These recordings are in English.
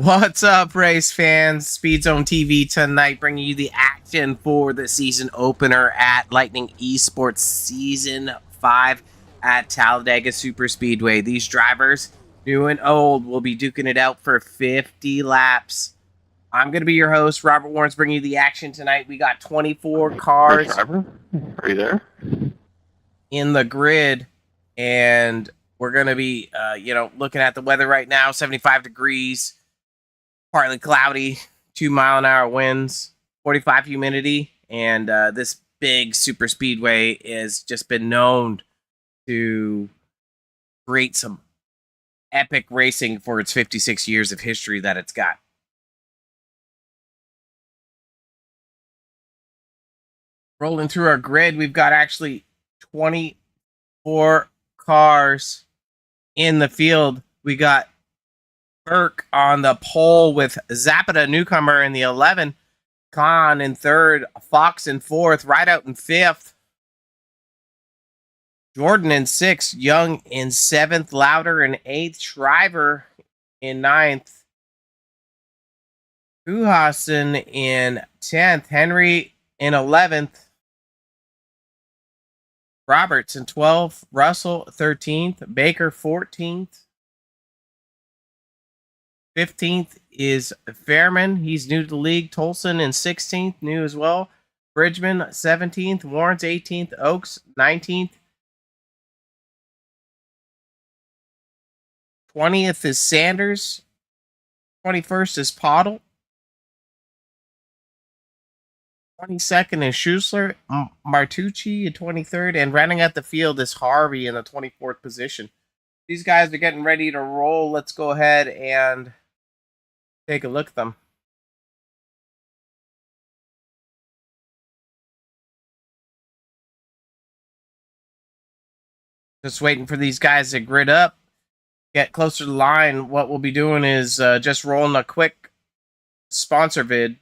What's up, race fans? SpeedZone TV tonight bringing you the action for the season opener at Lightning Esports Season 5 at Talladega Superspeedway. These drivers, new and old, will be duking it out for 50 laps. I'm going to be your host, Robert Warrens, bringing you the action tonight. We got 24 cars. Driver, are you there? In the grid, and we're going to be, looking at the weather right now, 75 degrees. Partly cloudy, 2-mile-an-hour winds, 45 humidity, and this big super speedway has just been known to create some epic racing for its 56 years of history that it's got. Rolling through our grid, we've got actually 24 cars in the field. We got Burke on the pole with Zapata newcomer in the 11, Khan in third, Fox in fourth, Rideout in fifth, Jordan in sixth, Young in seventh, Louder in eighth, Shriver in ninth, Puhasen in 10th, Henry in 11th, Roberts in 12th, Russell 13th, Baker 14th. 15th is Fairman. He's new to the league. Tolson in 16th, new as well. Bridgman 17th. Warrens 18th. Oaks 19th. 20th is Sanders. 21st is Pottle. 22nd is Schuessler. Martucci in 23rd. And rounding out the field is Harvey in the 24th position. These guys are getting ready to roll. Let's go ahead and take a look at them. Just waiting for these guys to grid up, get closer to the line. What we'll be doing is just rolling a quick sponsor vid.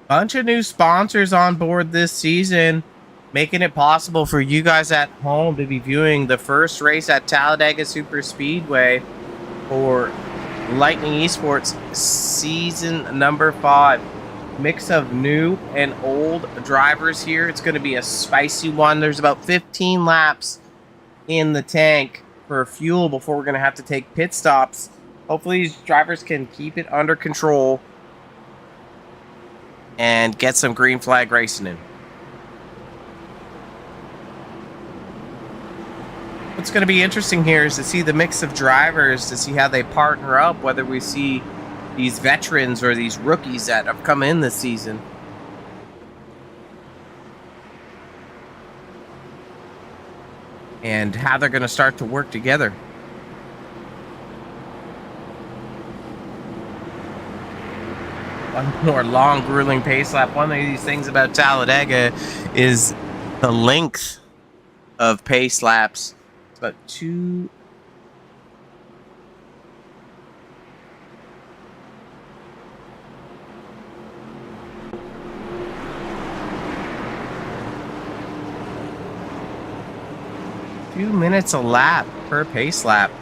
Bunch of new sponsors on board this season, making it possible for you guys at home to be viewing the first race at Talladega Superspeedway for Lightning Esports season number 5. Mix of new and old drivers here. It's going to be a spicy one. There's about 15 laps in the tank for fuel before we're going to have to take pit stops. Hopefully these drivers can keep it under control and get some green flag racing in. What's going to be interesting here is to see the mix of drivers, to see how they partner up, whether we see these veterans or these rookies that have come in this season. And how they're going to start to work together. One more long, grueling pace lap. One of these things about Talladega is the length of pace laps. It's about 2. Few minutes a lap per pace lap.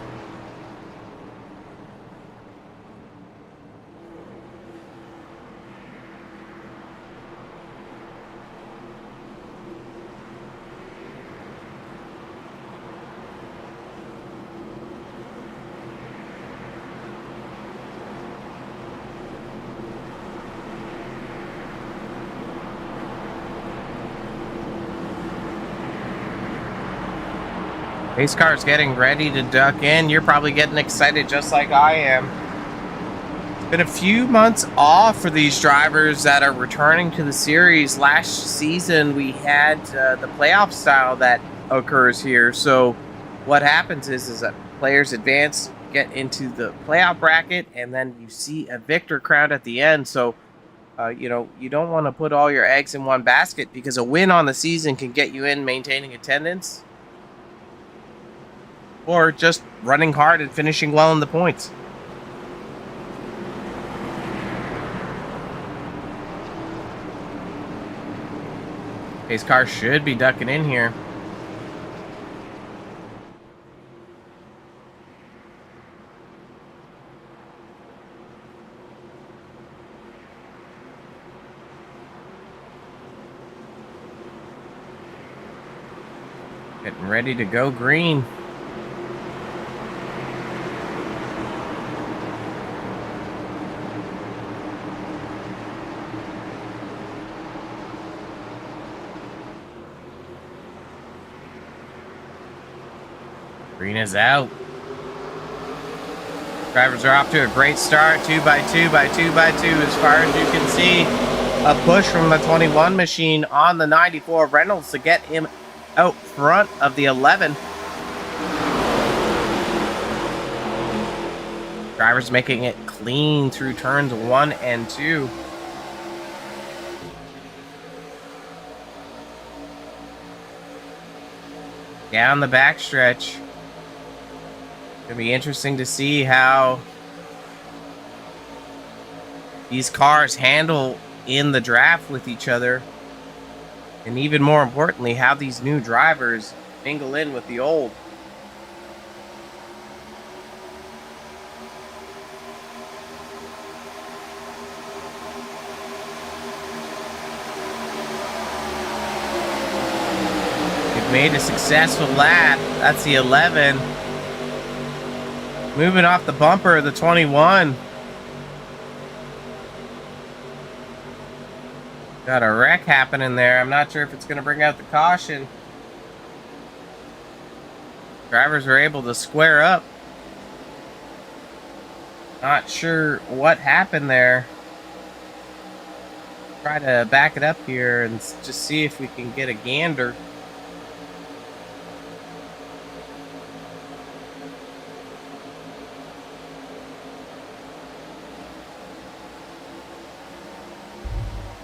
Pace car's getting ready to duck in. You're probably getting excited just like I am. It's been a few months off for these drivers that are returning to the series. Last season, we had the playoff style that occurs here. So what happens is that players advance, get into the playoff bracket, and then you see a victor crowned at the end. So you know, you don't want to put all your eggs in one basket, because a win on the season can get you in maintaining attendance or just running hard and finishing well in the points. His car should be ducking in here. Getting ready to go green. Green is out. Drivers are off to a great start. 2 by 2 by 2 by 2. As far as you can see, a push from the 21 machine on the 94 Reynolds to get him out front of the 11. Drivers making it clean through turns 1 and 2. Down the backstretch. It'll be interesting to see how these cars handle in the draft with each other. And even more importantly, how these new drivers mingle in with the old. They've made a successful lap. That's the 11. Moving off the bumper of the 21. Got a wreck happening there. I'm not sure if it's going to bring out the caution. Drivers were able to square up. Not sure what happened there. Try to back it up here and just see if we can get a gander.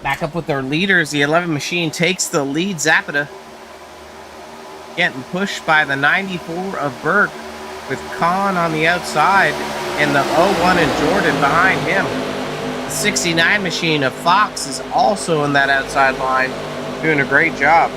Back up with their leaders. The 11 machine takes the lead. Zapata getting pushed by the 94 of Burke, with Khan on the outside and the 01 and Jordan behind him. The 69 machine of Fox is also in that outside line, doing a great job.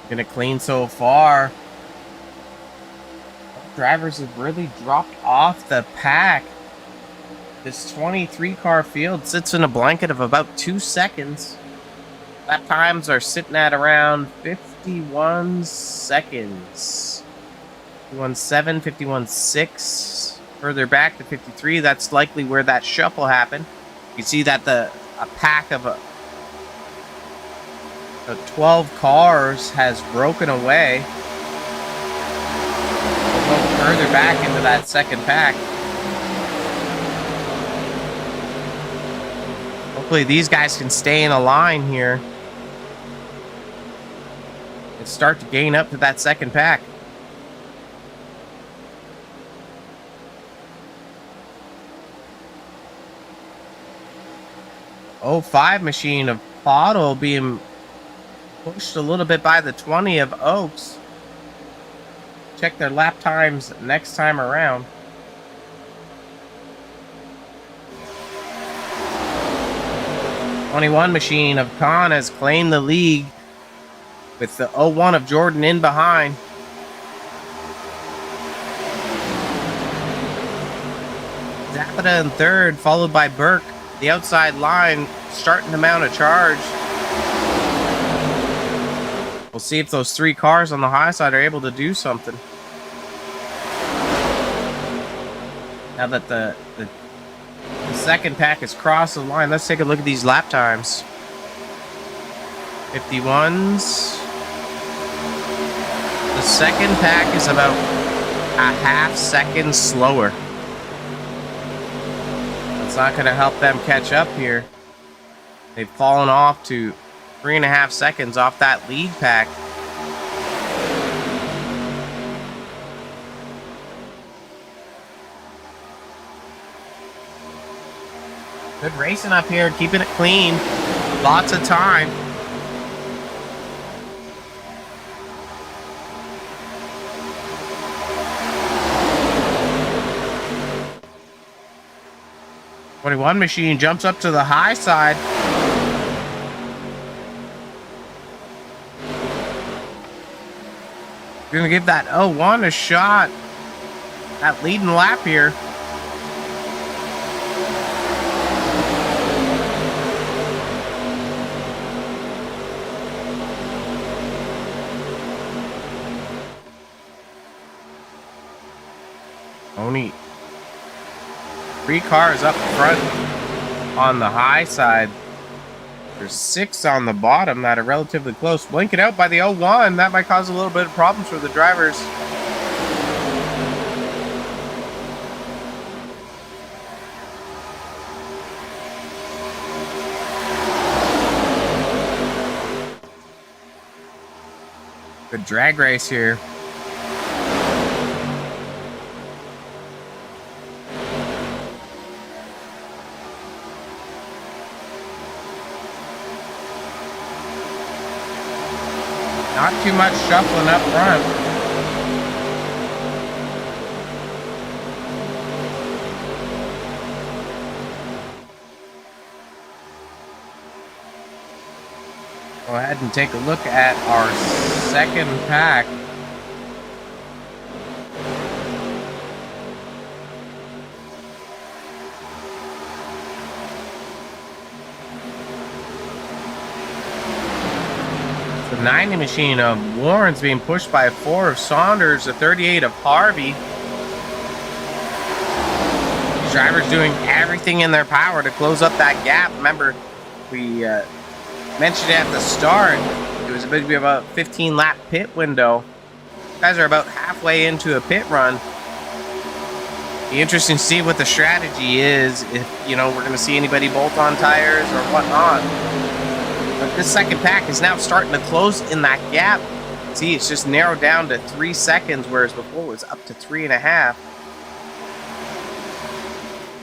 Gonna clean so far. Drivers have really dropped off the pack. This 23 car field sits in a blanket of about 2 seconds. Lap times are sitting at around 51 seconds. 51.7, 51.6. Further back to 53. That's likely where that shuffle happened. You see that a pack of 12 cars has broken away. We'll go further back into that second pack. Hopefully these guys can stay in a line here and start to gain up to that second pack. Oh, 05 machine of Pottle being pushed a little bit by the 20 of Oaks. Check their lap times next time around. '21 machine of Khan has claimed the lead, with the 01 of Jordan in behind. Zapata in third, followed by Burke. The outside line starting to mount a charge. We'll see if those 3 cars on the high side are able to do something. Now that the second pack has crossed the line, let's take a look at these lap times. 51s. The second pack is about a half second slower. It's not going to help them catch up here. They've fallen off to 3.5 seconds off that lead pack. Good racing up here, keeping it clean. Lots of time. '21 machine jumps up to the high side. We're gonna give that 01 a shot. That leading lap here. Only 3 cars up front on the high side. There's 6 on the bottom that are relatively close. Blinking out by the 01. That might cause a little bit of problems for the drivers. Good drag race here. Not too much shuffling up front. Go ahead and take a look at our second pack. The 90 machine of Warren's being pushed by a 4 of Saunders, a 38 of Harvey. These drivers doing everything in their power to close up that gap. Remember, we mentioned at the start, it was going to be about a 15 lap pit window. You guys are about halfway into a pit run. Be interesting to see what the strategy is, if, you know, we're going to see anybody bolt on tires or whatnot. But this second pack is now starting to close in that gap. See, it's just narrowed down to 3 seconds, whereas before it was up to 3.5.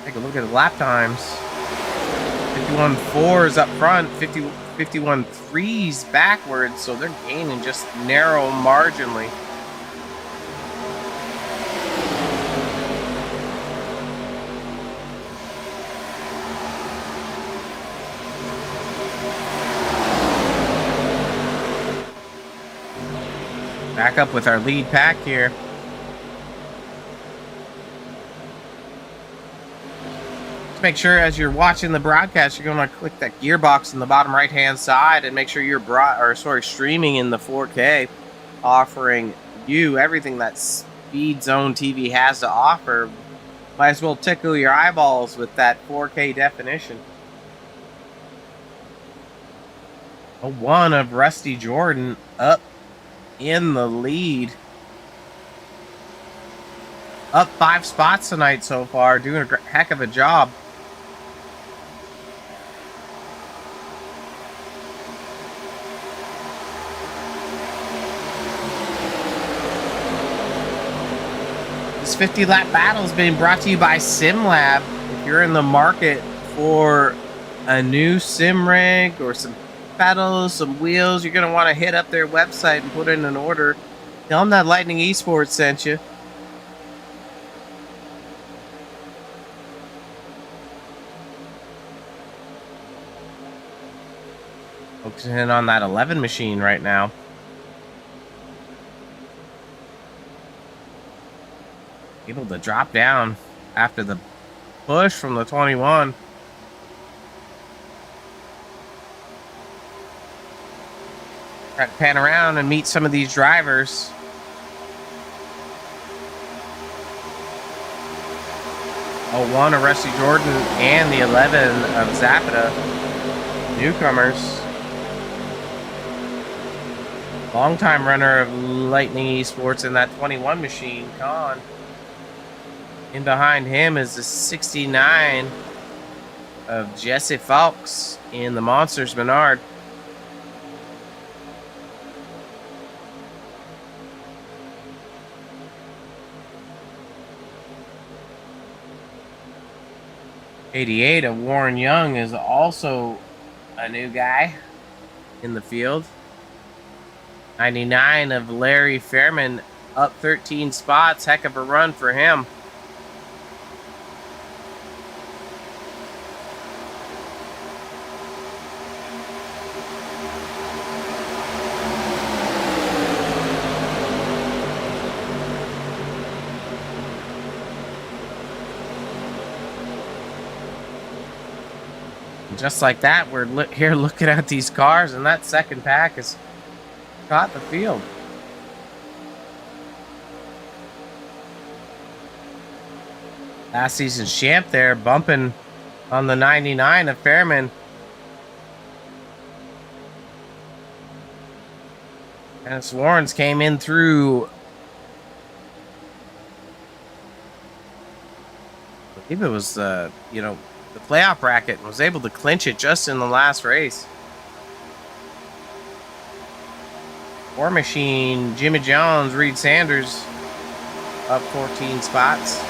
Take a look at the lap times. 51 4s up front, 51 3s backwards, so they're gaining just narrow marginally. Back up with our lead pack here. Just make sure as you're watching the broadcast, you're going to click that gearbox in the bottom right hand side and make sure you're streaming in the 4K, offering you everything that SpeedZone TV has to offer. Might as well tickle your eyeballs with that 4K definition. A 1 of Rusty Jordan up in the lead. Up 5 spots tonight so far, doing a heck of a job. This 50 lap battle is being brought to you by SimLab. If you're in the market for a new sim rig or some pedals, some wheels, you're going to want to hit up their website and put in an order. Tell them that Lightning Esports sent you. Focusing in on that 11 machine right now. Able to drop down after the push from the 21. Try to pan around and meet some of these drivers. 01 of Rusty Jordan and the 11 of Zapata. Newcomers. Longtime runner of Lightning Esports in that 21 machine, Khan. In behind him is the 69 of Jesse Falks in the Monsters Menard. '88 of Warren Young is also a new guy in the field. 99 of Larry Fairman, up 13 spots. Heck of a run for him. Just like that, we're here looking at these cars, and that second pack has caught the field. Last season's champ there, bumping on the 99 of Fairman. Dennis Warrens came in through, I believe it was the playoff bracket, and was able to clinch it just in the last race. War Machine, Jimmy Jones, Reed Sanders, up 14 spots.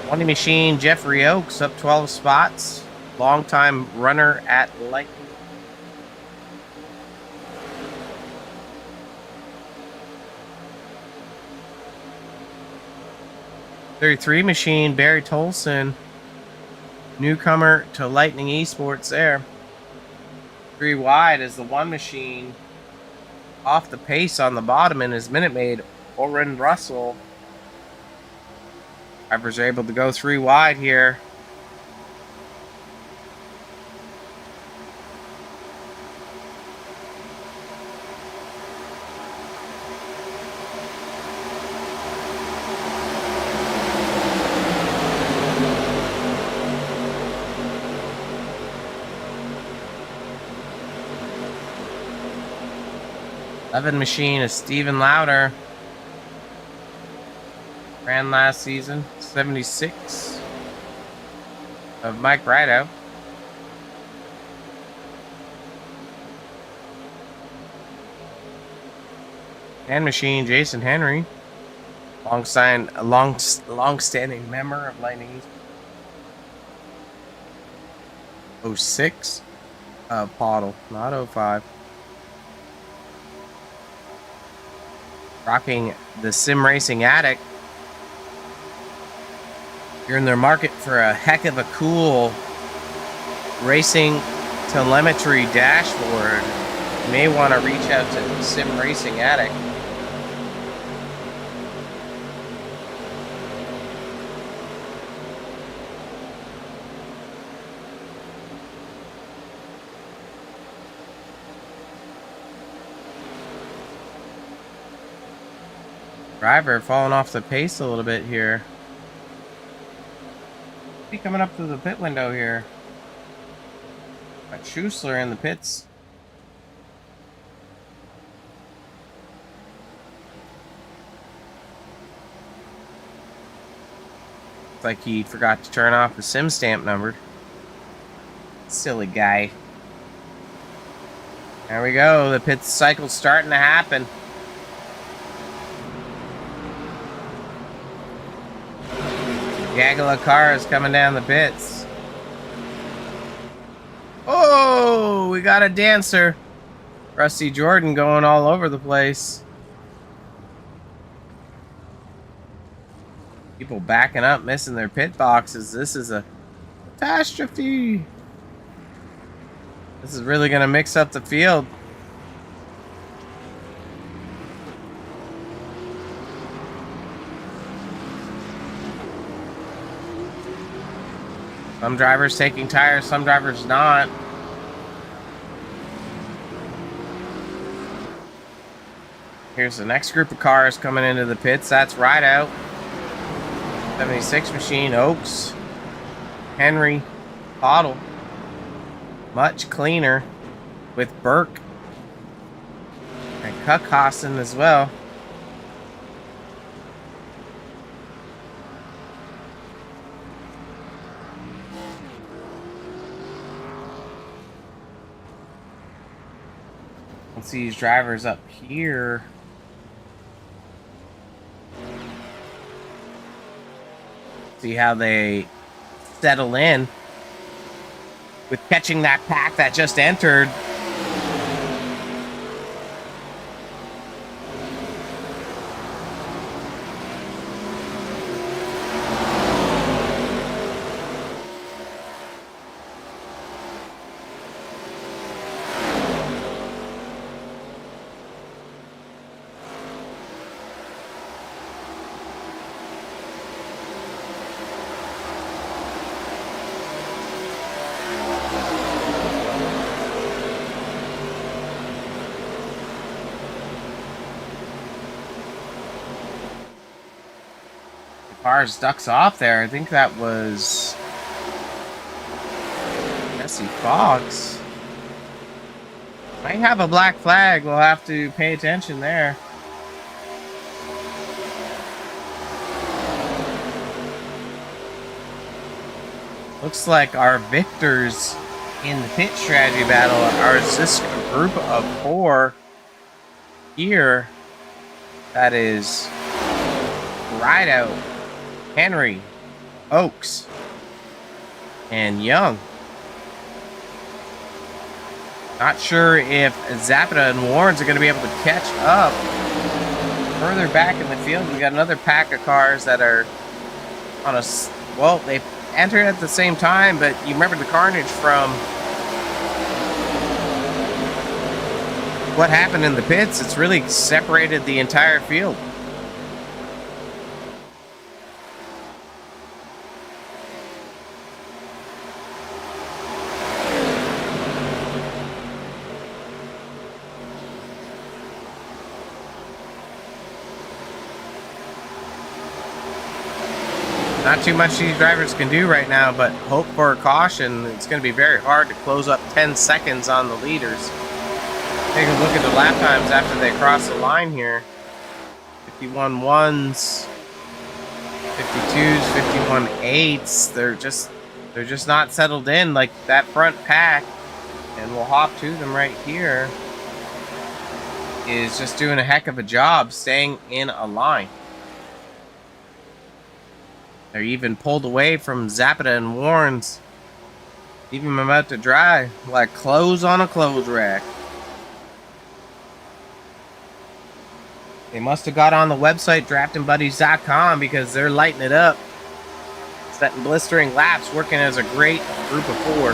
Money Machine, Jeffrey Oakes, up 12 spots. Longtime runner at Lightning. '33 Machine, Barry Tolson, newcomer to Lightning Esports there. 3 wide is the 1 Machine. Off the pace on the bottom in his Minute Maid, Oren Russell. Drivers are able to go 3 wide here. '11 Machine is Steven Lauder. Ran last season. 76 of Mike Rideout. And Machine, Jason Henry. Long-standing member of Lightning Esports. 06 of Pottle, not 05. Rocking the Sim Racing Attic. You're in their market for a heck of a cool racing telemetry dashboard. You may want to reach out to Sim Racing Attic. Driver falling off the pace a little bit here. Be coming up to the pit window here. Got Schuessler in the pits. Looks like he forgot to turn off the sim stamp number. Silly guy. There we go. The pit cycle's starting to happen. Gaggle of cars coming down the pits. Oh, we got a dancer. Rusty Jordan going all over the place. People backing up, missing their pit boxes. This is a catastrophe. This is really going to mix up the field. Some drivers taking tires, some drivers not. Here's the next group of cars coming into the pits. That's Rideout, 76 Machine, Oaks, Henry, Pottle. Much cleaner with Burke and Kuckhossen as well. Let's see these drivers up here. See how they settle in with catching that pack that just entered. Cars ducks off there. I think that was Jesse Fox. Might have a black flag. We'll have to pay attention there. Looks like our victors in the pit strategy battle are this group of 4 here. That is Rideout, Henry, Oaks, and Young. Not sure if Zapata and Warrens are going to be able to catch up. Further back in the field, we got another pack of cars that are on a... Well, they entered at the same time, but you remember the carnage from what happened in the pits. It's really separated the entire field. Not too much these drivers can do right now, but hope for a caution. It's going to be very hard to close up 10 seconds on the leaders. Take a look at the lap times after they cross the line here. 51 1s, 52s, 51 8s. They're just not settled in like that front pack. And we'll hop to them right here. Is just doing a heck of a job staying in a line. They're even pulled away from Zapata and Warrens. Even about to dry, like clothes on a clothes rack. They must have got on the website draftingbuddies.com because they're lighting it up. Setting blistering laps, working as a great group of 4.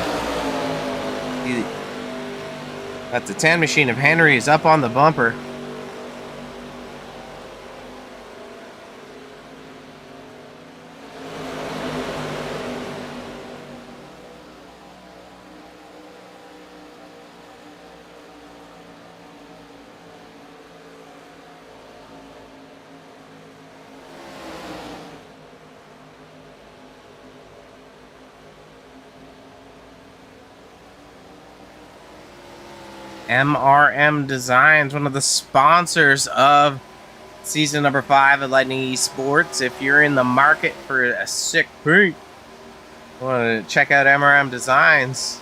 That's the 10 machine of Henry is up on the bumper. MRM Designs, one of the sponsors of season number 5 of Lightning Esports. If you're in the market for a sick paint, want to check out MRM Designs.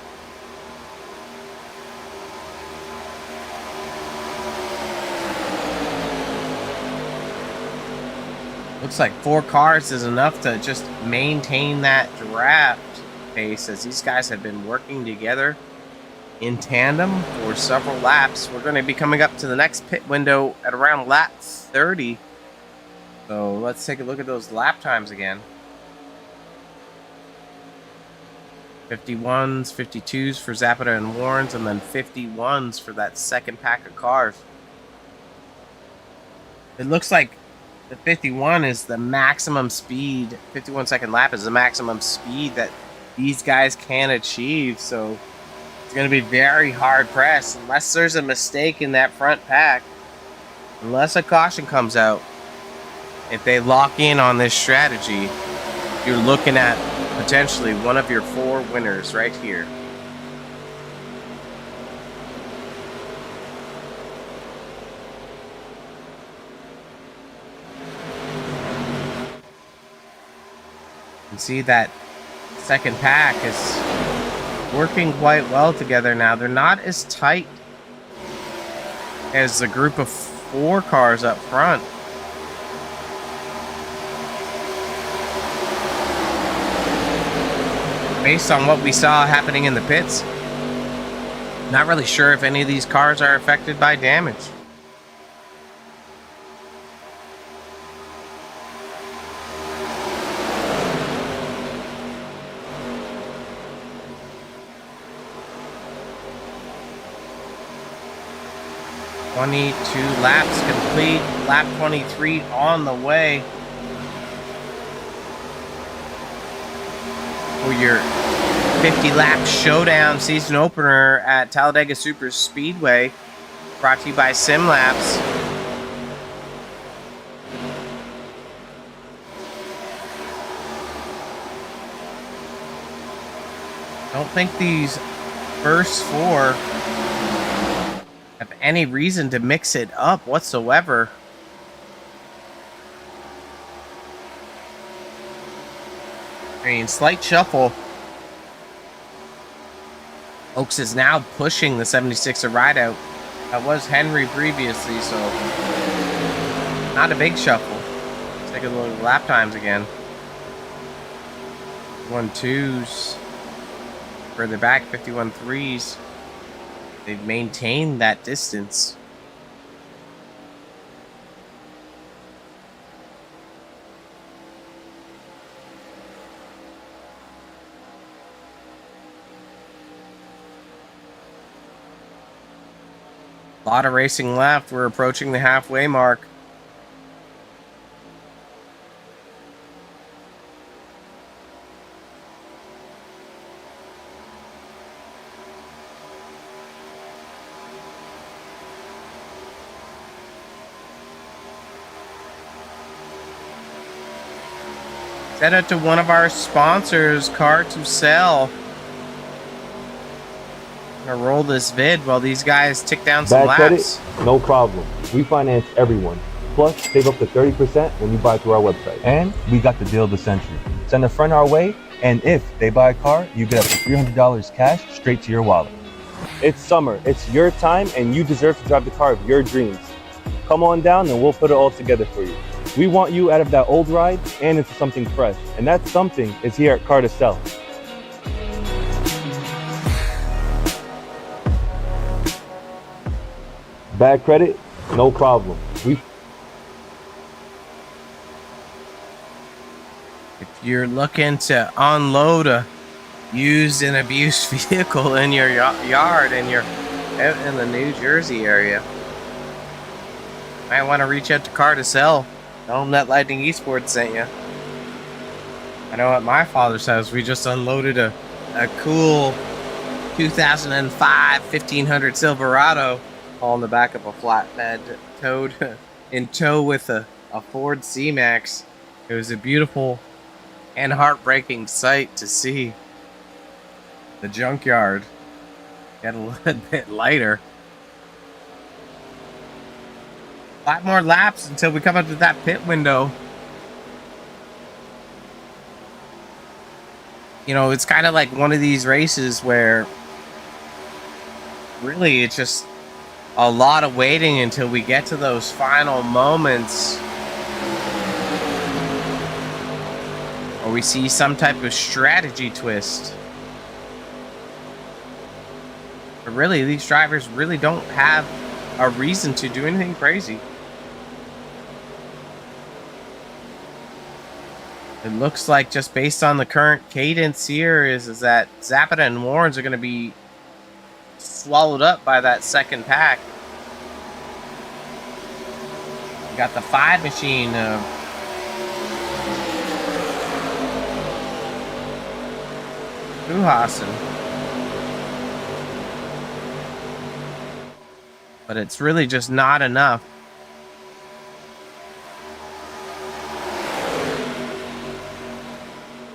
Looks like 4 cars is enough to just maintain that draft pace, as these guys have been working together in tandem for several laps. We're going to be coming up to the next pit window at around lap 30. So let's take a look at those lap times again. 51s, 52s for Zapata and Warrens, and then 51s for that second pack of cars. It looks like the 51 is the maximum speed. 51 second lap is the maximum speed that these guys can achieve. So it's going to be very hard pressed unless there's a mistake in that front pack. unless a caution comes out, if they lock in on this strategy, you're looking at potentially one of your 4 winners right here. You see that second pack is working quite well together now. They're not as tight as the group of 4 cars up front. Based on what we saw happening in the pits, not really sure if any of these cars are affected by damage. Laps complete. Lap 23 on the way for your 50 lap showdown season opener at Talladega Superspeedway, brought to you by SimLabs. Don't think these first 4 have any reason to mix it up whatsoever. I mean, slight shuffle. Oaks is now pushing the 76er ride out. That was Henry previously, so not a big shuffle. Let's take a look at lap times again. 1-2s. Further back, 51-3s. They've maintained that distance. A lot of racing left. We're approaching the halfway mark. Shout out to one of our sponsors, Car to Sell. I'm gonna roll this vid while these guys tick down some laps. Credit? No problem. We finance everyone. Plus, save up to 30% when you buy through our website. And we got the deal of the century. Send a friend our way, and if they buy a car, you get up to $300 cash straight to your wallet. It's summer. It's your time, and you deserve to drive the car of your dreams. Come on down, and we'll put it all together for you. We want you out of that old ride and into something fresh. And that something is here at Car to Sell. Bad credit? No problem. If you're looking to unload a used and abused vehicle in your yard and you're out in the New Jersey area, might want to reach out to Car to Sell. Tell them that Lightning Esports sent you. I know at my father's house, we just unloaded a cool 2005 1500 Silverado all in the back of a flatbed towed in tow with a Ford C-Max. It was a beautiful and heartbreaking sight to see the junkyard get a little bit lighter. A lot more laps until we come up to that pit window. You know, it's kind of like one of these races where really it's just a lot of waiting until we get to those final moments or we see some type of strategy twist. But really, these drivers really don't have a reason to do anything crazy. It looks like, just based on the current cadence here, is that Zapata and Warrens are going to be swallowed up by that second pack. You got the 5 machine of Uhasen. But it's really just not enough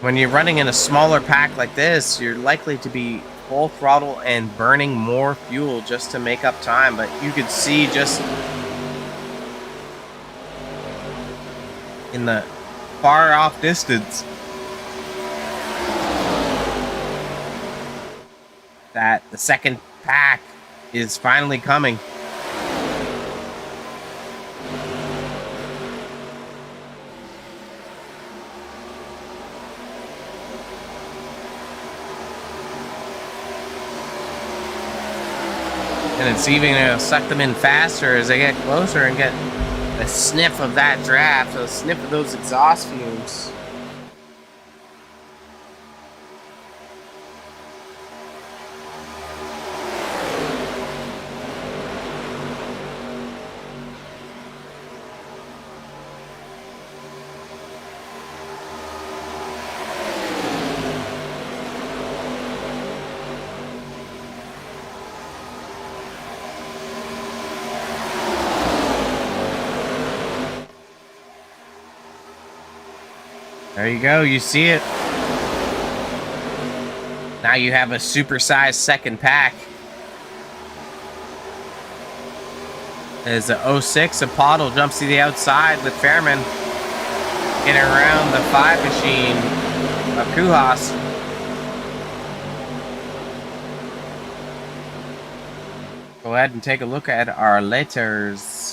When you're running in a smaller pack like this, you're likely to be full throttle and burning more fuel just to make up time. But you could see just in the far off distance that the second pack is finally coming. And it's even going to suck them in faster as they get closer and get a sniff of that draft, a sniff of those exhaust fumes. There you go, you see it. Now you have a supersized second pack. As the 06 Apollo jumps to the outside with Fairman getting around the 5 machine of Kuhas. Go ahead and take a look at our letters.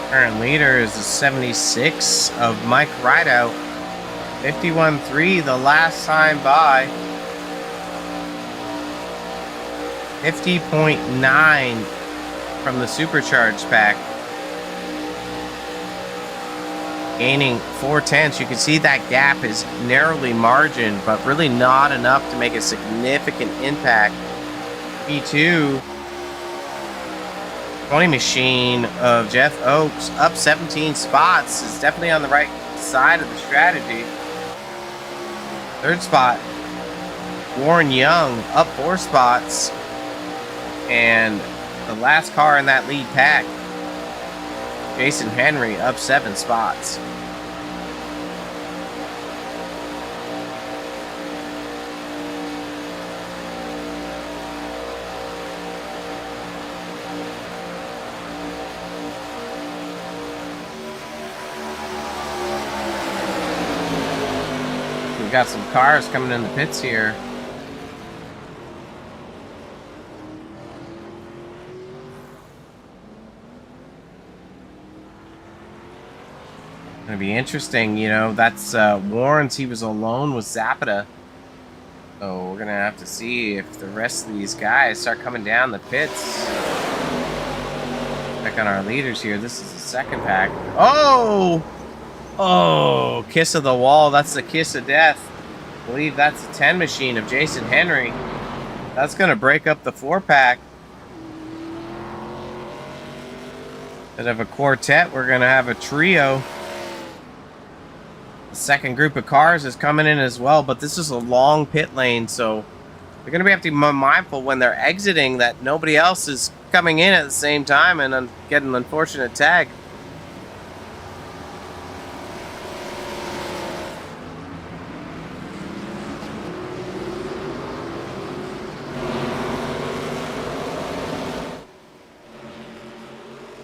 Current leader is the 76 of Mike Rideout. 51.3 the last time by. 50.9 from the supercharged pack. Gaining 4/10. You can see that gap is narrowly margined, but really not enough to make a significant impact. P2 20 machine of Jeff Oakes up 17 spots is definitely on the right side of the strategy. Third spot, Warren Young up 4 spots. And the last car in that lead pack, Jason Henry up 7 spots. We've got some cars coming in the pits here. Gonna be interesting, you know. That's Warren's. He was alone with Zapata, so we're gonna have to see if the rest of these guys start coming down the pits. Check on our leaders here. This is the second pack. Oh, kiss of the wall. That's the kiss of death. I believe that's the 10 machine of Jason Henry. That's gonna break up the 4-pack. Instead of a quartet, we're gonna have a trio. The second group of cars is coming in as well, but this is a long pit lane, so they're going to have to be mindful when they're exiting that nobody else is coming in at the same time and getting an unfortunate tag.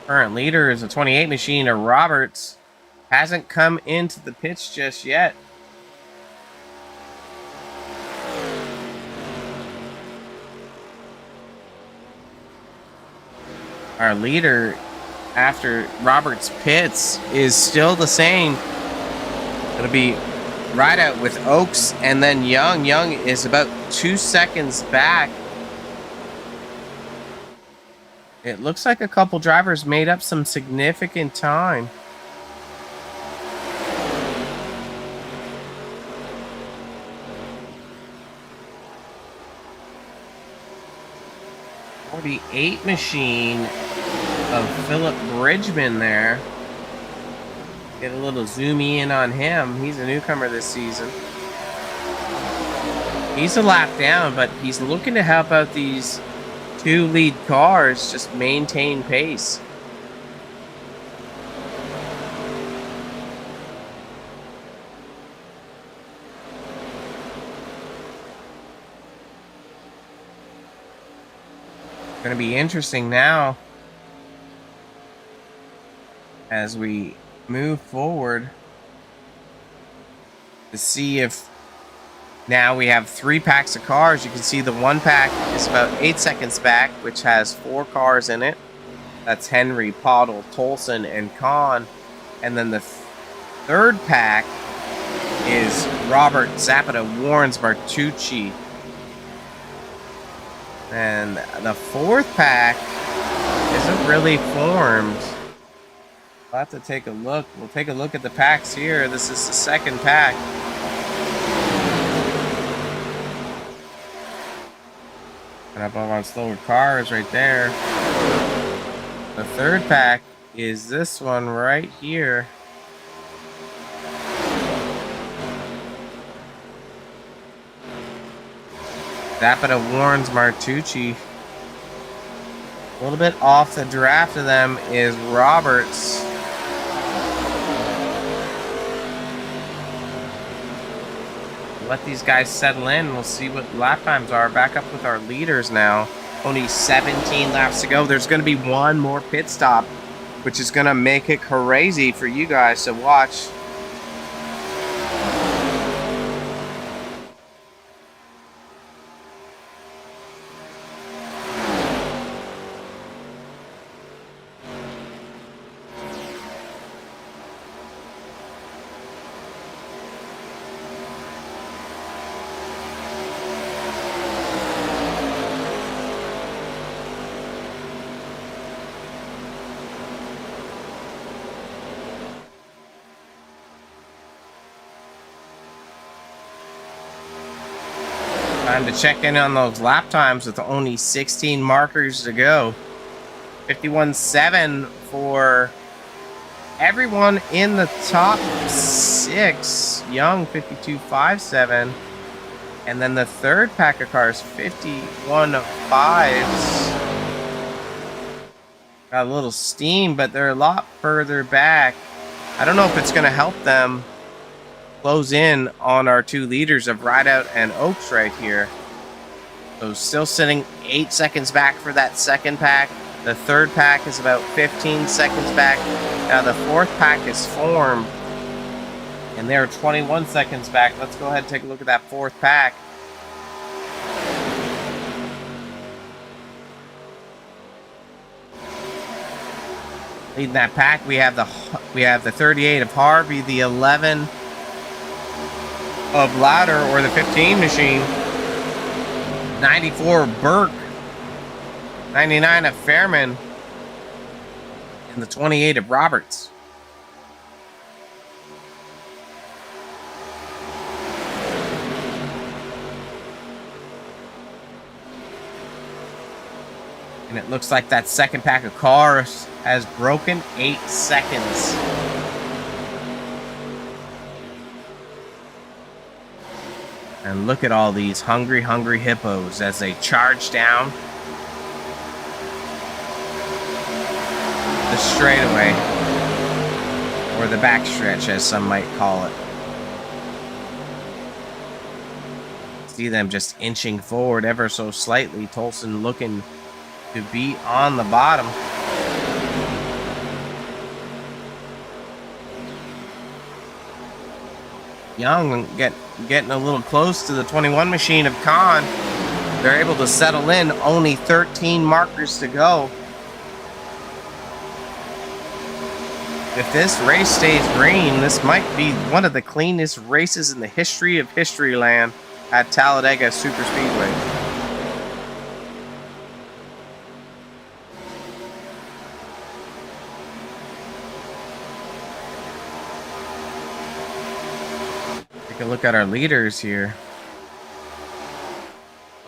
Current leader is a 28 machine of Roberts. Hasn't come into the pits just yet. Our leader after Roberts pits is still the same. It'll be Rideout with Oakes and then Young. Young is about 2 seconds back. It looks like a couple drivers made up some significant time. The 8 machine of Philip Bridgman there. Get a little zoomy in on him. He's a newcomer this season. He's a lap down, but he's looking to help out these two lead cars just maintain pace. Going to be interesting now as we move forward to see if now we have 3 packs of cars. You can see the one pack is about 8 seconds back, which has 4 cars in it. That's Henry, Pottle, Tolson, and Kahn. And then the third pack is Robert, Zapata, Warrens, Martucci. And the fourth pack isn't really formed. We'll have to take a look. We'll take a look at the packs here. This is the second pack. And up on slower cars right there. The third pack is this one right here. Zapata, Warrens, Martucci. A little bit off the draft of them is Roberts. Let these guys settle in. We'll see what lap times are. Back up with our leaders now. Only 17 laps to go. There's going to be one more pit stop, which is going to make it crazy for you guys to watch. Time to check in on those lap times with only 16 markers to go. 51.7 for everyone in the top 6. Young 52.57. And then the third pack of cars 51.5s. Got a little steam, but they're a lot further back. I don't know if it's going to help them close in on our 2 leaders of Rideout and Oaks right here. So still sitting 8 seconds back for that second pack. The third pack is about 15 seconds back. Now the fourth pack is formed, and they're 21 seconds back. Let's go ahead and take a look at that fourth pack. Leading that pack, we have the 38 of Harvey, the 11 of Louder, or the 15 machine, 94 of Burke, 99 of Fairman, and the 28 of Roberts. And it looks like that second pack of cars has broken 8 seconds. And look at all these hungry hippos as they charge down the straightaway, or the backstretch as some might call it. See them just inching forward ever so slightly. Tolson looking to be on the bottom. Young getting a little close to the 21 machine of Kahn. They're able to settle in. Only 13 markers to go. If this race stays green, this might be one of the cleanest races in the history of Historyland at Talladega Superspeedway. Take a look at our leaders here.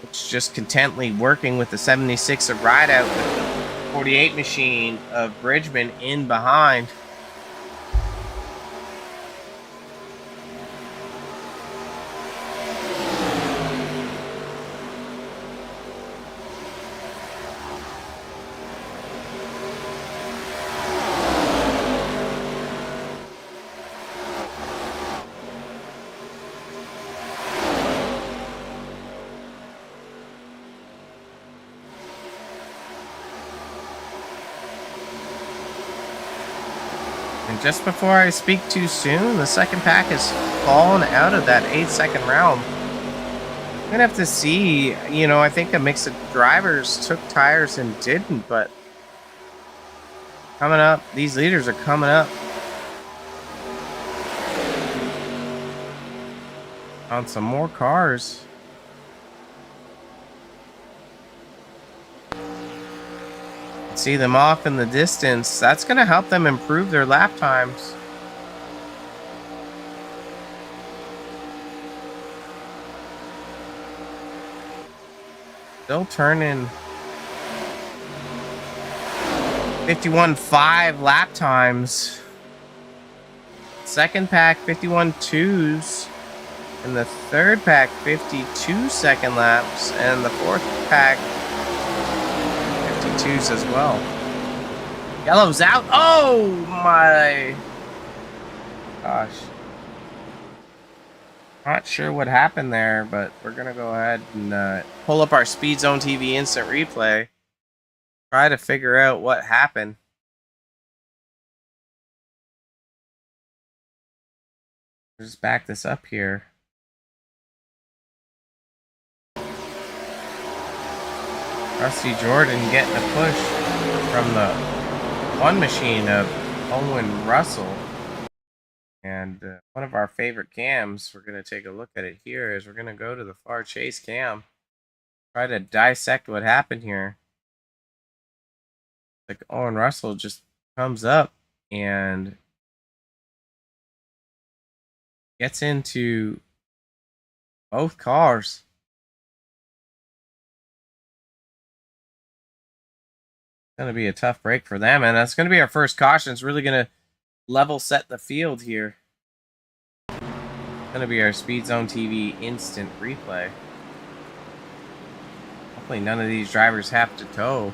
It's just contently working with the 76 of Rideout, with the 48 machine of Bridgman in behind. And just before I speak too soon, the second pack has fallen out of that 8-second realm. I'm gonna have to see, you know, I think a mix of drivers took tires and didn't, but coming up, these leaders are coming up on some more cars. See them off in the distance. That's gonna help them improve their lap times. Still turning 51.5 lap times. Second pack 51.2s, and the third pack 52-second laps, and the fourth pack 52s as well. Yellow's out. Oh my gosh. Not sure what happened there, but we're gonna go ahead and pull up our SpeedZone TV instant replay. Try to figure out what happened. Just back this up here. Rusty Jordan getting a push from the one machine of Owen Russell. And one of our favorite cams, we're going to take a look at it here, is we're going to go to the far chase cam. Try to dissect what happened here. Like Owen Russell just comes up and gets into both cars. It's going to be a tough break for them, and that's going to be our first caution. It's really going to level set the field here. It's going to be our SpeedZone TV instant replay. Hopefully none of these drivers have to tow.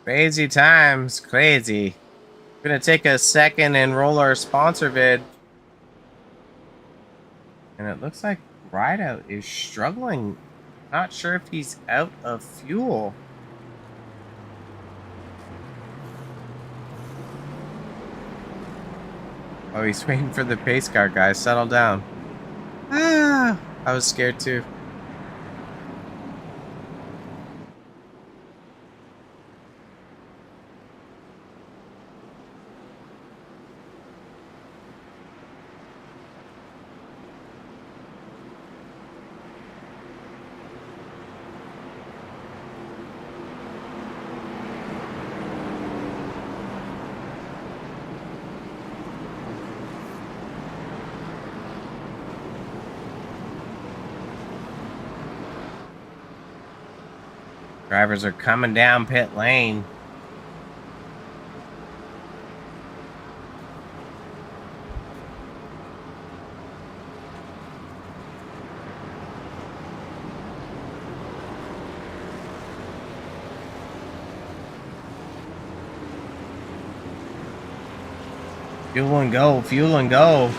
Crazy times, crazy. We're gonna take a second and roll our sponsor vid. And it looks like Rideout is struggling. Not sure if he's out of fuel. Oh, he's waiting for the pace car, guys. Settle down. Ah, I was scared too. Drivers are coming down pit lane. Fuel and go, fuel and go.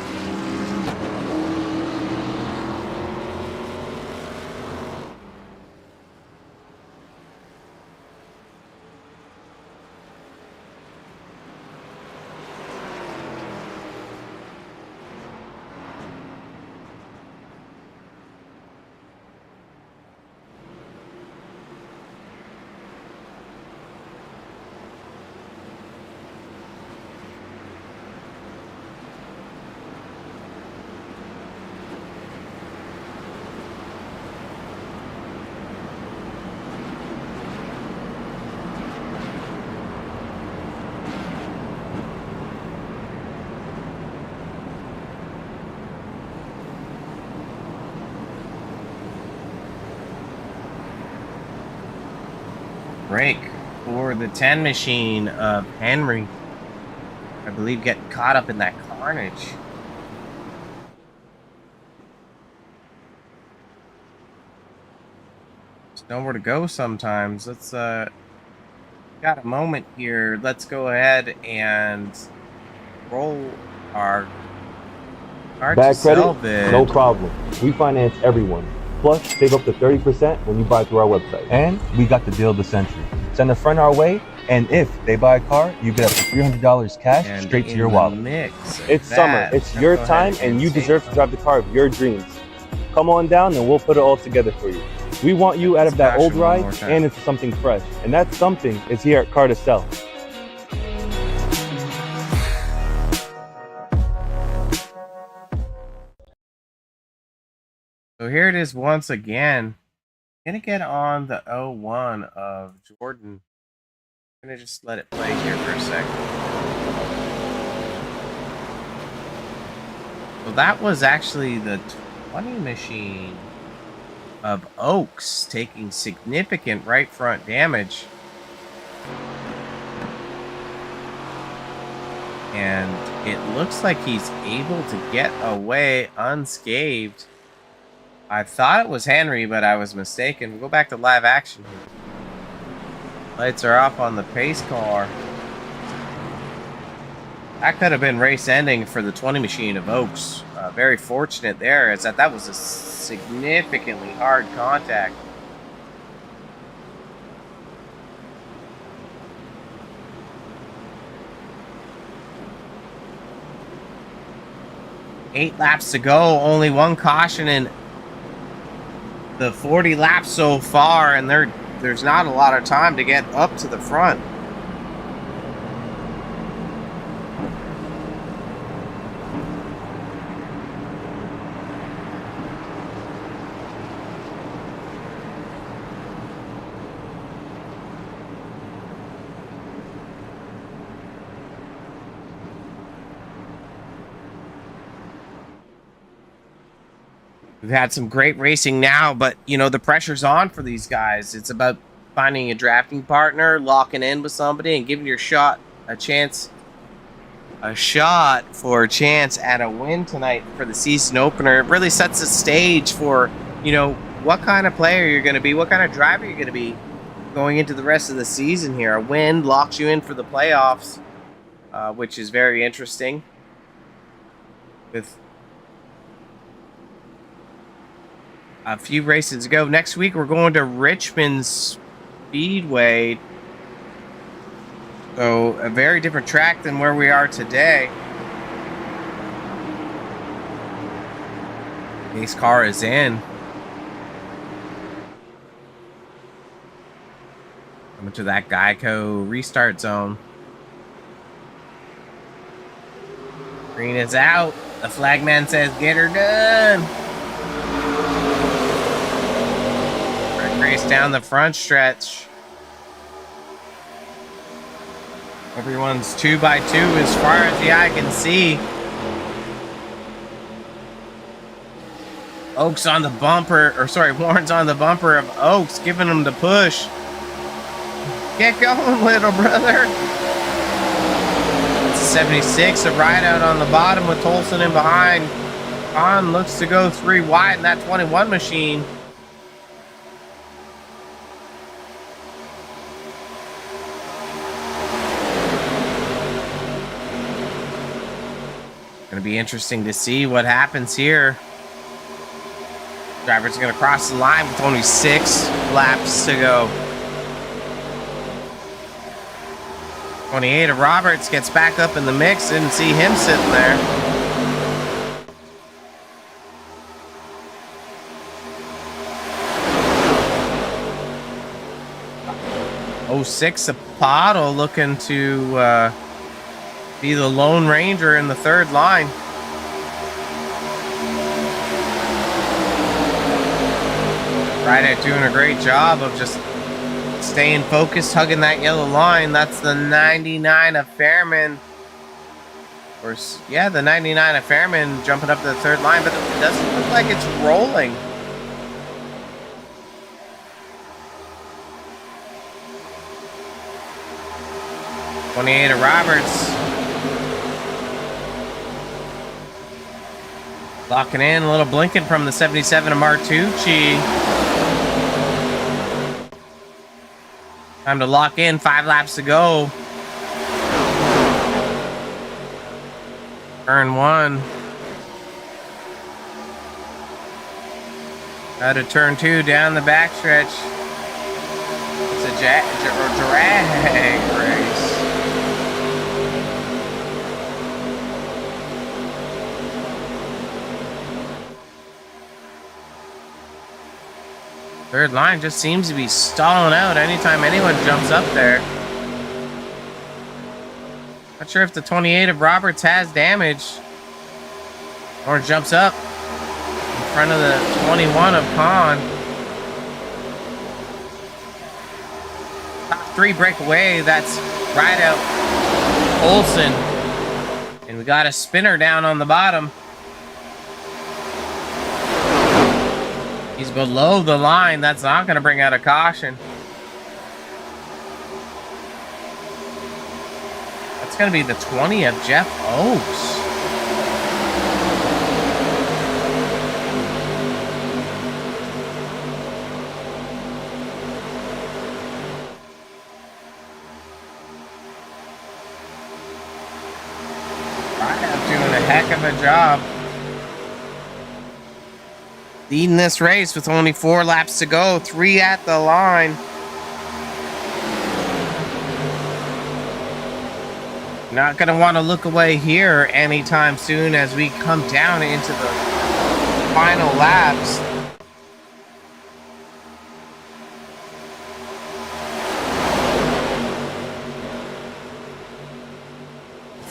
Break for the 10 machine of Henry. I believe getting caught up in that carnage. There's nowhere to go sometimes. Let's got a moment here. Let's go ahead and roll our card to Bad sell credit? bid. No problem. We finance everyone. Plus, save up to 30% when you buy through our website. And we got the deal of the century. Send a friend our way, and if they buy a car, you get up to $300 cash And straight to in your the wallet. mix of It's summer. that, It's I'm your gonna go ahead time, and you take deserve to drive the car of your dreams. Come on down, and we'll put it all together for you. We want you out of that old ride and into something fresh. And that something is here at Car to Sell. So here it is once again. Gonna get on the 01 of Jordan. Gonna just let it play here for a second. So that was actually the 20 machine of Oaks taking significant right front damage. And it looks like he's able to get away unscathed. I thought it was Henry, but I was mistaken. We'll go back to live action here. Lights are off on the pace car. That could have been race ending for the 20 machine of Oaks. Very fortunate there, as that was a significantly hard contact. Eight laps to go, only one caution in the 40 laps so far, and there's not a lot of time to get up to the front. We've had some great racing now, but, you know, the pressure's on for these guys. It's about finding a drafting partner, locking in with somebody, and giving your shot a chance at a win tonight for the season opener. It really sets the stage for, you know, what kind of player you're going to be, what kind of driver you're going to be going into the rest of the season here. A win locks you in for the playoffs, which is very interesting. With a few races to go. Next week, we're going to Richmond Speedway. So, a very different track than where we are today. Pace car is in. Coming to that Geico restart zone. Green is out. The flagman says, "Get her done." Race down the front stretch. Everyone's 2 by 2 as far as the eye can see. Oaks on the bumper, or sorry, Warren's on the bumper of Oaks, giving him the push. Get going, little brother. It's a 76, a ride out on the bottom with Tolson in behind. Khan looks to go 3 wide in that 21 machine. Going to be interesting to see what happens here. Driver's going to cross the line with only 6 laps to go. 28 of Roberts gets back up in the mix. Didn't see him sitting there. Oh, 06 of Pottle looking to be the Lone Ranger in the third line. Ryder doing a great job of just staying focused, hugging that yellow line. That's the 99 of Fairman. Or, yeah, the 99 of Fairman jumping up to the third line, but it doesn't look like it's rolling. '28 of Roberts. Locking in, a little blinking from the 77 of Martucci. Time to lock in, 5 laps to go. Turn 1. Out of turn 2 down the backstretch. It's a drag race. Third line just seems to be stalling out anytime anyone jumps up there. Not sure if the 28 of Roberts has damage or jumps up in front of the 21 of Kahn. Top 3 breakaway. That's right out Olsen. And we got a spinner down on the bottom. He's below the line. That's not going to bring out a caution. That's going to be the 20 of Jeff Oakes. Ryder doing a heck of a job. Leading this race with only 4 laps to go, 3 at the line. Not going to want to look away here anytime soon as we come down into the final laps.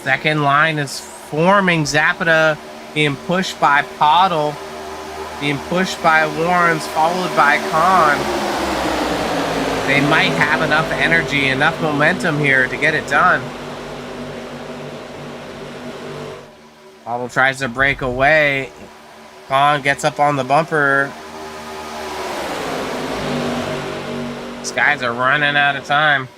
Second line is forming. Zapata being pushed by Pottle. Being pushed by Warrens, followed by Kahn. They might have enough energy, enough momentum here to get it done. Pottle tries to break away. Kahn gets up on the bumper. These guys are running out of time.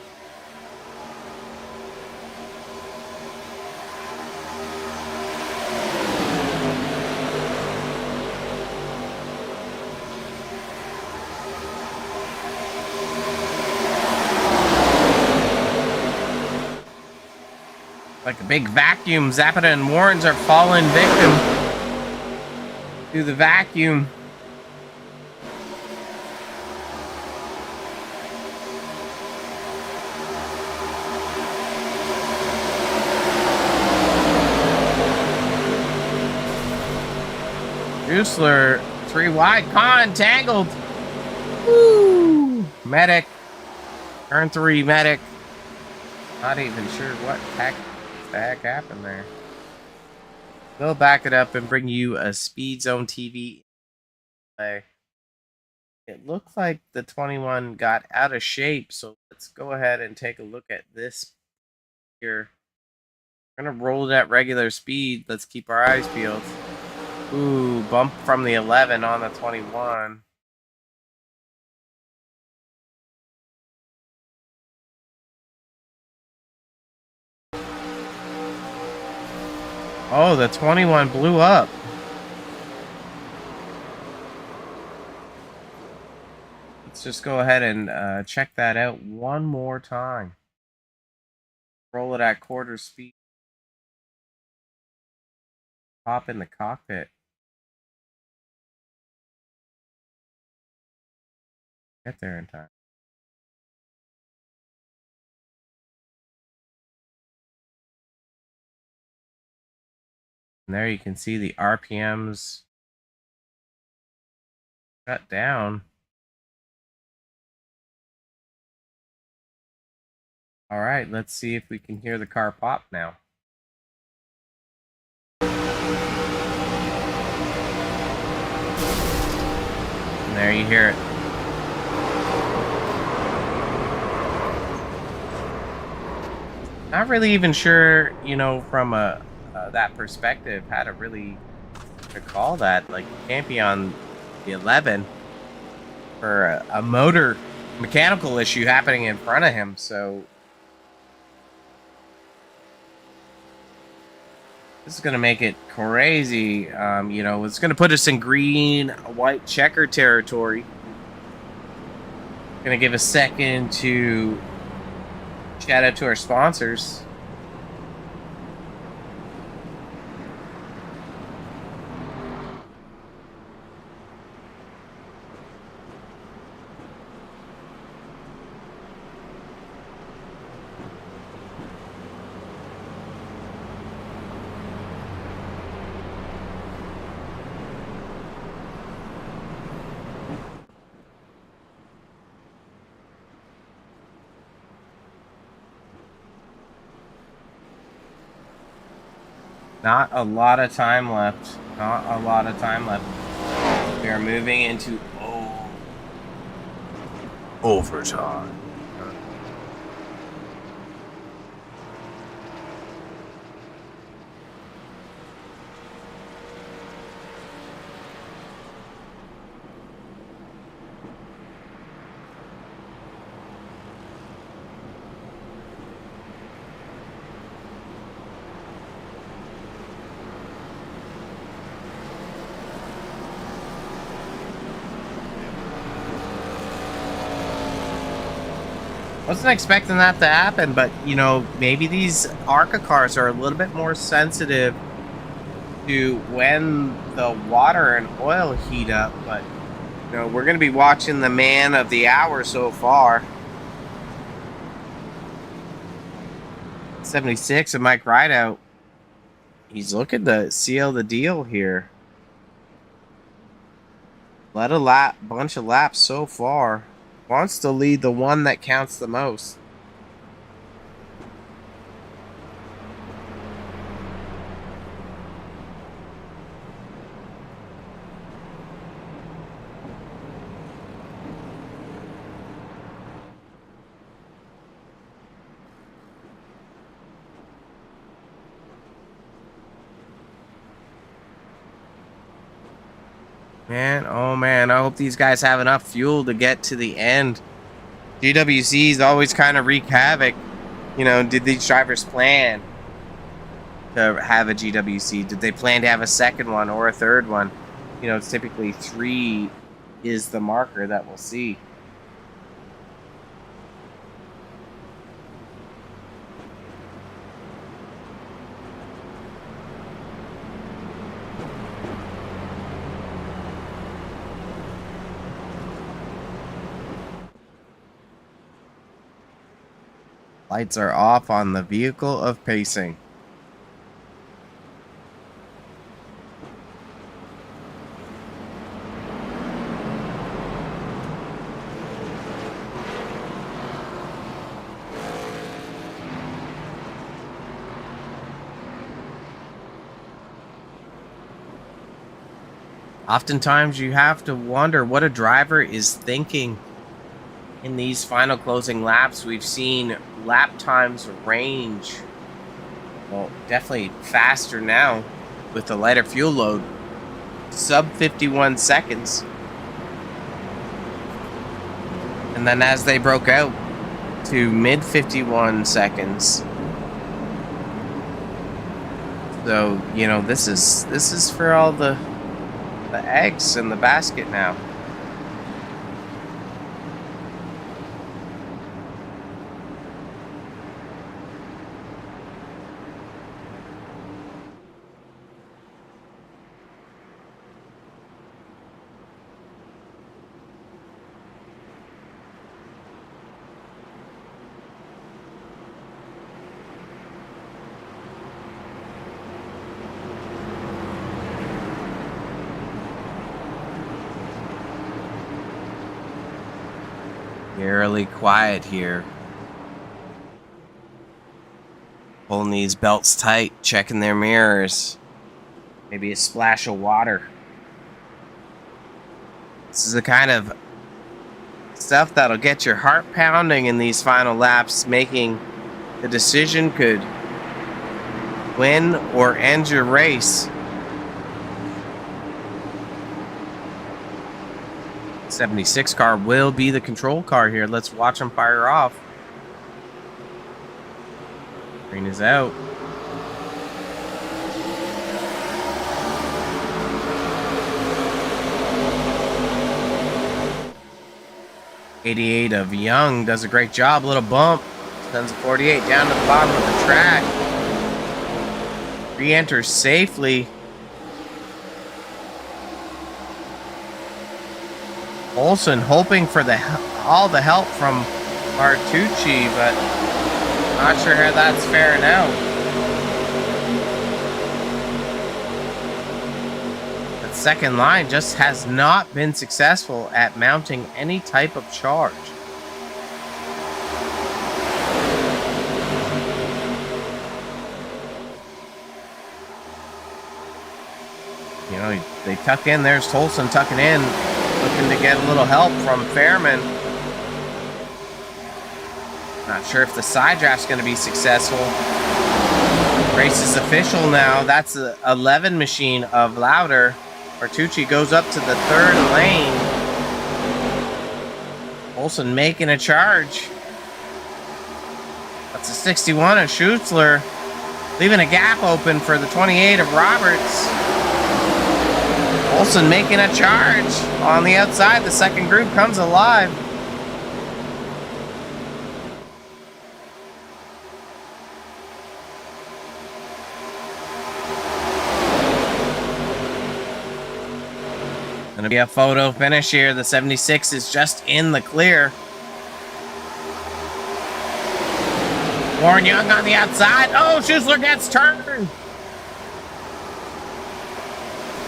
Like a big vacuum, Zapata and Warrens are falling victim to the vacuum. Drusler, 3 wide, Kahn tangled. Woo! Medic, turn 3, medic. Not even sure what the heck happened there. We'll back it up and bring you a SpeedZone TV play. It looks like the 21 got out of shape, so let's go ahead and take a look at this here. We're gonna roll it at regular speed. Let's keep our eyes peeled. Ooh, bump from the 11 on the 21. Oh, the 21 blew up. Let's just go ahead and check that out one more time. Roll it at quarter speed. Hop in the cockpit. Get there in time. And there you can see the RPMs cut down. All right, let's see if we can hear the car pop now. And there you hear it. Not really even sure, you know, from that perspective, how to really call that. Like, you can't be on the 11 for a motor mechanical issue happening in front of him, so this is going to make it crazy. You know, it's going to put us in green, white checker territory. Going to give a second to shout out to our sponsors. Not a lot of time left. Not a lot of time left. We are moving into overtime. Wasn't expecting that to happen, but you know, maybe these ARCA cars are a little bit more sensitive to when the water and oil heat up. But you know, we're going to be watching the man of the hour so far. 76 and Mike Rideout. He's looking to seal the deal here. Led a bunch of laps so far. Wants to lead the one that counts the most. Man, oh man, I hope these guys have enough fuel to get to the end. GWC's always kind of wreak havoc. You know, did these drivers plan to have a GWC? Did they plan to have a second one or a third one? You know, it's typically 3 is the marker that we'll see. Lights are off on the vehicle of pacing. Oftentimes you have to wonder what a driver is thinking in these final closing laps. We've seen lap times range, well, definitely faster now with the lighter fuel load, sub 51 seconds. And then as they broke out to mid 51 seconds. So, you know, this is for all the eggs in the basket now. Eerily quiet here. Pulling these belts tight, checking their mirrors. Maybe a splash of water. This is the kind of stuff that'll get your heart pounding in these final laps, making the decision could win or end your race. 76 car will be the control car here. Let's watch them fire off. Green is out. '88 of Young does a great job. Little bump. Sends a 48 down to the bottom of the track. Re-enters safely. Olsen hoping for all the help from Martucci, but not sure how that's faring out. That second line just has not been successful at mounting any type of charge. You know, they tuck in. There's Tolson tucking in, looking to get a little help from Fairman. Not sure if the side draft's going to be successful. Race is official now. That's the 11 machine of Lauder. Bertucci goes up to the third lane. Olsen making a charge. That's a 61 of Schutzler, leaving a gap open for the 28 of Roberts. Olsen making a charge on the outside. The second group comes alive. Gonna be a photo finish here. The 76 is just in the clear. Warren Young on the outside. Oh, Schutzler gets turned.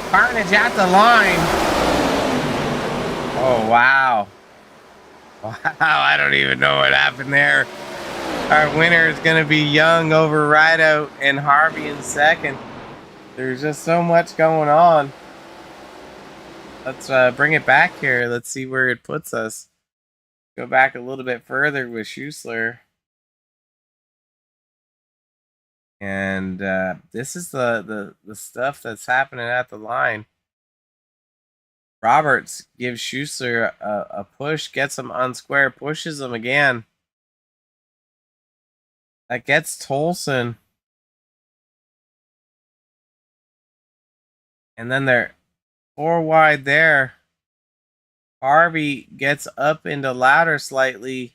Carnage at the line. Oh, wow. Wow, I don't even know what happened there. Our winner is going to be Young over Rideout and Harvey in second. There's just so much going on. Let's bring it back here. Let's see where it puts us. Go back a little bit further with Schutzler. And this is the stuff that's happening at the line. Roberts gives Schutzler a push, gets him unsquare, pushes him again. That gets Tolson. And then they're 4 wide there. Harvey gets up into Lauder slightly.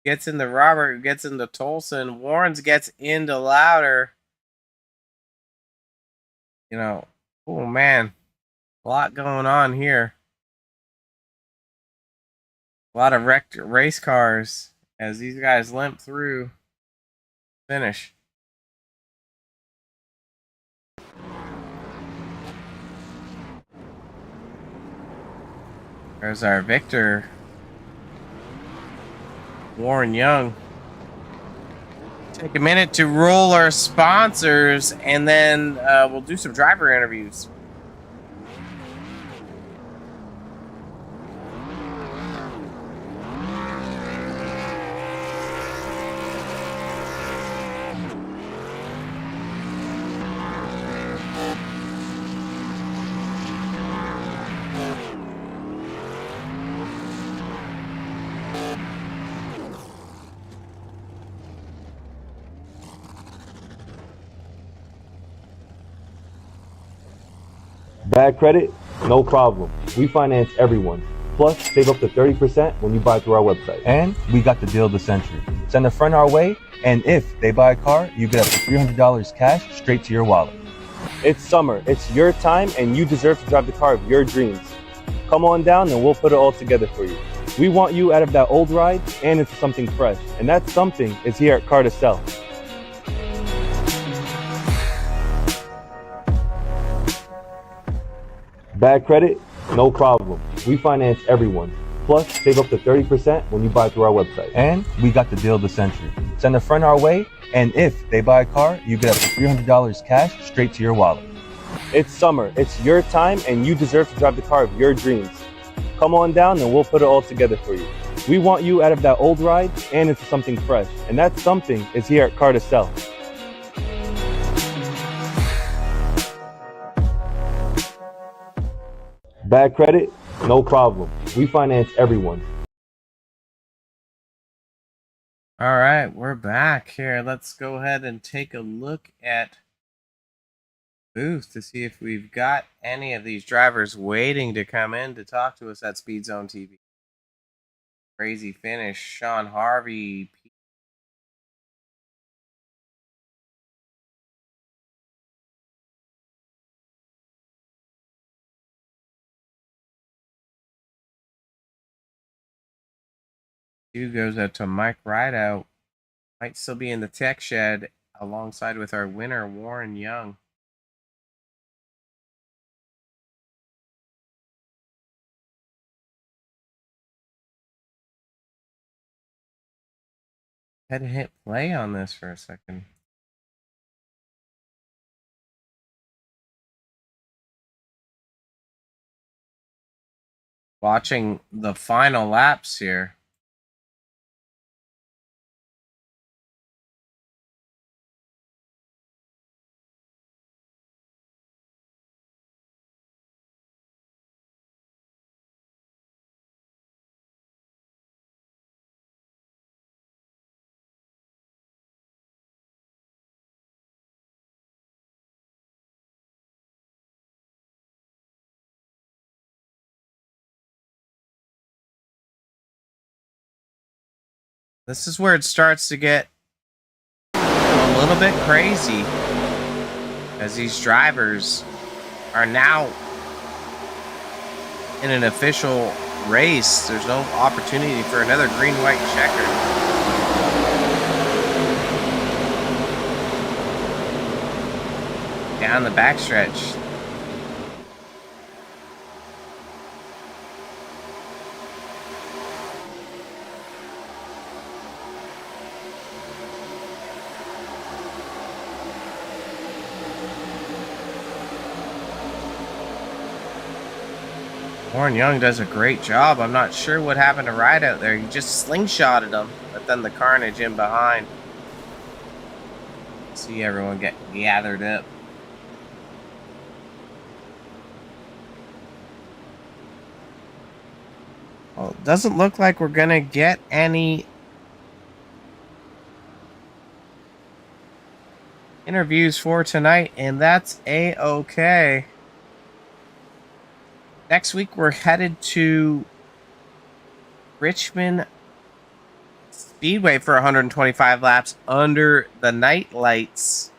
Gets into Robert, gets into Tolson. Warrens gets into Lauder. You know, oh man, a lot going on here. A lot of wrecked race cars as these guys limp through finish. There's our victor, Warren Young. Take a minute to roll our sponsors, and then we'll do some driver interviews. Bad credit? No problem. We finance everyone. Plus, save up to 30% when you buy through our website. And we got the deal of the century. Send a friend our way, and if they buy a car, you get up to $300 cash straight to your wallet. It's summer, it's your time, and you deserve to drive the car of your dreams. Come on down and we'll put it all together for you. We want you out of that old ride and into something fresh. And that something is here at Car to Sell. Bad credit? No problem. We finance everyone. Plus, save up to 30% when you buy through our website. And we got the deal of the century. Send a friend our way, and if they buy a car, you get up to $300 cash straight to your wallet. It's summer, it's your time, and you deserve to drive the car of your dreams. Come on down and we'll put it all together for you. We want you out of that old ride and into something fresh. And that something is here at Car to Sell. Bad credit? No problem. We finance everyone. All right, we're back here. Let's go ahead and take a look at booth to see if we've got any of these drivers waiting to come in to talk to us at SpeedZone TV. Crazy finish. Sean Harvey. Goes out to Mike Rideout. Might still be in the tech shed alongside with our winner, Warren Young. Had to hit play on this for a second. Watching the final laps here. This is where it starts to get a little bit crazy, as these drivers are now in an official race. There's no opportunity for another green-white checker. Down the backstretch. Warren Young does a great job. I'm not sure what happened to Ride out there. He just slingshotted him, but then the carnage in behind. See everyone get gathered up. Well, it doesn't look like we're gonna get any interviews for tonight, and that's a-okay. Next week, we're headed to Richmond Speedway for 125 laps under the night lights.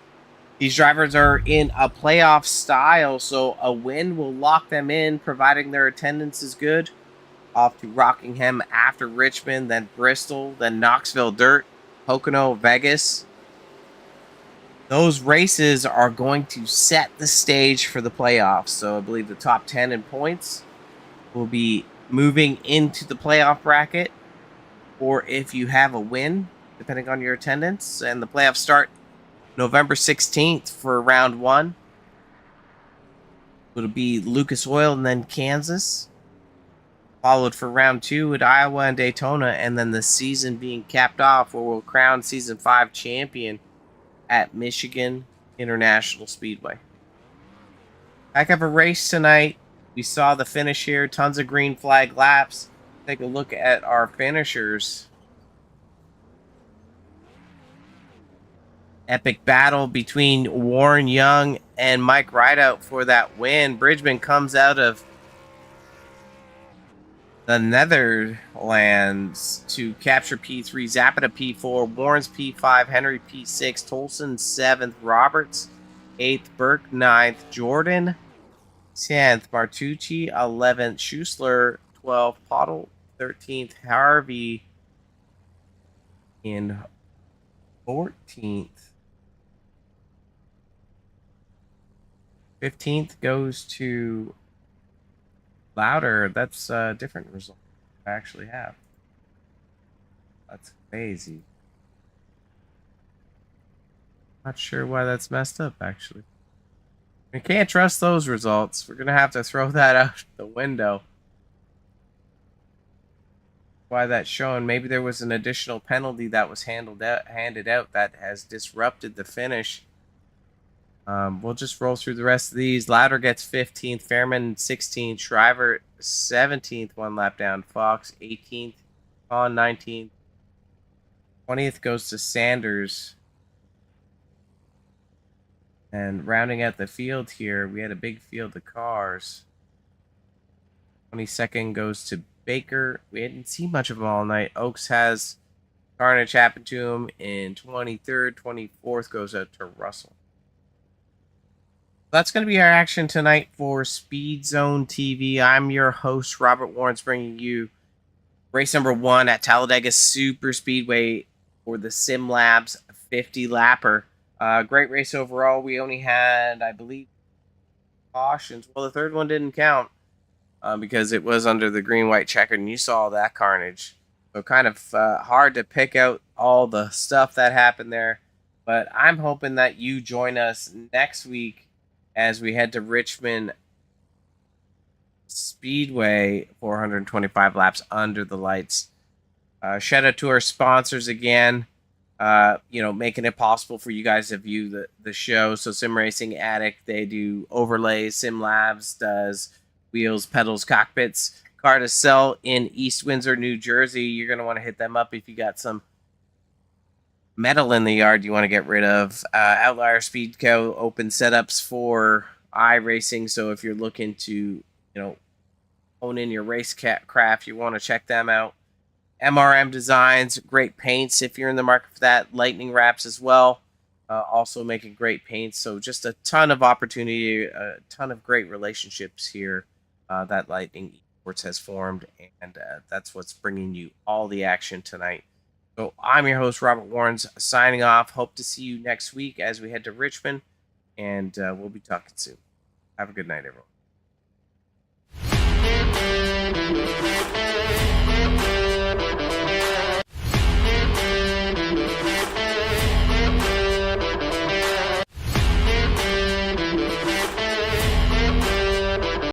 These drivers are in a playoff style, so a win will lock them in, providing their attendance is good. Off to Rockingham after Richmond, then Bristol, then Knoxville Dirt, Pocono, Vegas. Those races are going to set the stage for the playoffs. So I believe the top 10 in points will be moving into the playoff bracket. Or if you have a win, depending on your attendance. And the playoffs start November 16th for round 1. It'll be Lucas Oil and then Kansas. Followed for round 2 with Iowa and Daytona. And then the season being capped off where we'll crown Season 5 champion at Michigan International Speedway. Heck of a race tonight. We saw the finish here. Tons of green flag laps. Take a look at our finishers. Epic battle between Warren Young and Mike Rideout for that win. Bridgman comes out of the Netherlands to capture P3, Zapata P4, Warren's P5, Henry P6, Tolson 7th, Roberts 8th, Burke 9th, Jordan 10th, Martucci 11th, Schussler 12th, Pottle 13th, Harvey in 14th. 15th goes to Louder. That's a different result I actually have. That's crazy. Not sure why that's messed up, actually. We can't trust those results. We're going to have to throw that out the window. Why that's showing. Maybe there was an additional penalty that was handed out that has disrupted the finish. We'll just roll through the rest of these. Louder gets 15th, Fairman 16th, Shriver 17th, 1 lap down, Fox 18th, Con 19th, 20th goes to Sanders. And rounding out the field here, we had a big field of cars. 22nd goes to Baker. We didn't see much of them all night. Oaks has carnage happen to him in 23rd. 24th goes out to Russell. That's going to be our action tonight for SpeedZone TV. I'm your host, Robert Warrens, bringing you race number 1 at Talladega Superspeedway for the Sim Labs 50 lapper. Great race overall. We only had, I believe, cautions. Well, the third one didn't count because it was under the green-white checker, and you saw that carnage. So kind of hard to pick out all the stuff that happened there. But I'm hoping that you join us next week as we head to Richmond Speedway, 425 laps under the lights. Shout out to our sponsors again. Making it possible for you guys to view the show. So Sim Racing Addict, they do overlays. Sim Labs does wheels, pedals, cockpits. Car to Sell in East Windsor, New Jersey. You're going to want to hit them up if you got some metal in the yard you want to get rid of. Outlier Speed Co. open setups for iRacing. So if you're looking to, hone in your race craft, you want to check them out. MRM Designs, great paints if you're in the market for that. Lightning Wraps as well, also making great paints. So just a ton of opportunity, a ton of great relationships here that Lightning Esports has formed, and that's what's bringing you all the action tonight. So I'm your host, Robert Warrens, signing off. Hope to see you next week as we head to Richmond, and we'll be talking soon. Have a good night, everyone.